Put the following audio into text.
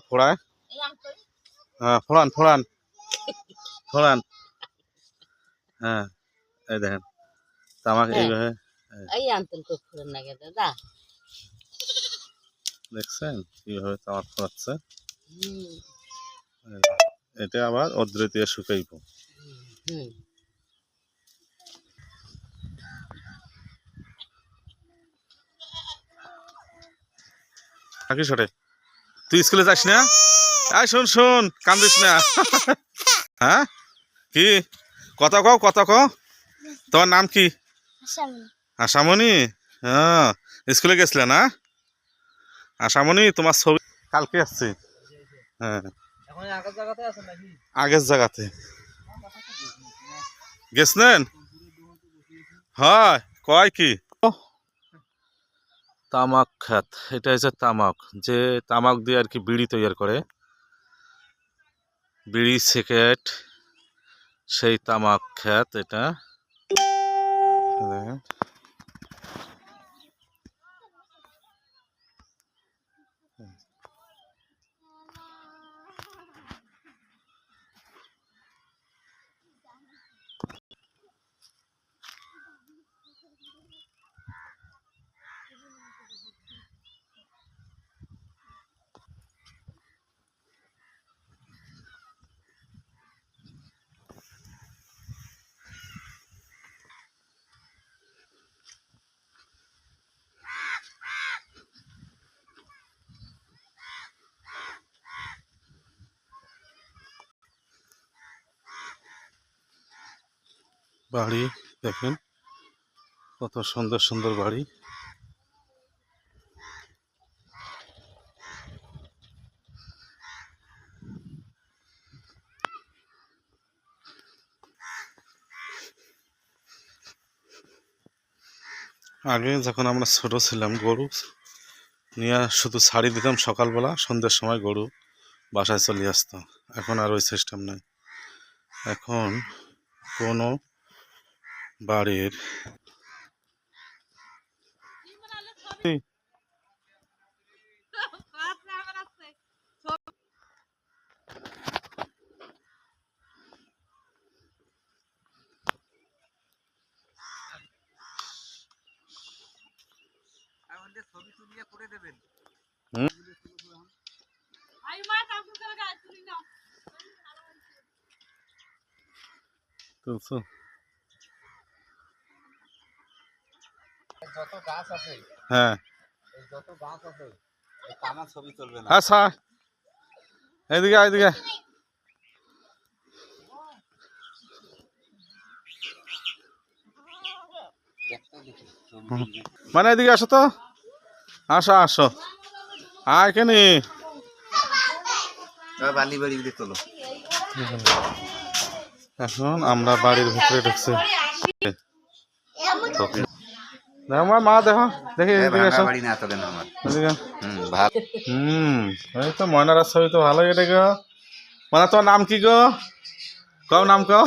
ফোড়ায়, হ্যাঁ ফোড়ান ফোড়ান ফোড়ান, হ্যাঁ এই দেখেন তামাক এইভাবে দেখছেন কিভাবে তামাক ফোড়াচ্ছে। এটা আবার অদ্রে দিয়ে শুকাইব। নাকি ছোটে তুই স্কুলে যাস না? আয় শোন শোন কান্দিস না। হ্যাঁ কি কথা কও কথা কও, তোমার নাম কি? আশামণি। হ্যাঁ স্কুলে গেছিলে না? আশামণি তোমার ছবি কালকে আসছে। হ্যাঁ আগের জায়গাতে গেছিলেন। হয় কয় কি তামাক খ্যাত, এটা হচ্ছে তামাক, যে তামাক দিয়ে আর কি বিড়ি তৈরি করে, বিড়ি সিগারেট, সেই তামাক খ্যাত এটা। বাড়ি দেখেন কত সুন্দর সুন্দর বাড়ি। আগে যখন আমরা ছোট ছিলাম গরু নিয়ে শুধু ছাড়ি দিতাম সকালবেলা, সন্ধ্যের সময় গরু বাসায় চলে আসতো। এখন আর ওই সিস্টেম নাই। এখন কোনো বাড়ির যত গাছ আছে, হ্যাঁ যত গাছ আছে আমার ছবি চলবে না। আচ্ছা এদিকে এদিকে মানে এদিকে আসো তো, আসো আসো এখানে বালি বাড়ি দিয়ে তোলো। এখন আমরা বাড়ির ভিতরে ঢুকছি। আমার মা দেখো দেখি এই তো ময়নার ছবি তো ভালোই। এটা গো মানে তোমার নাম কি গো, কও নাম কও।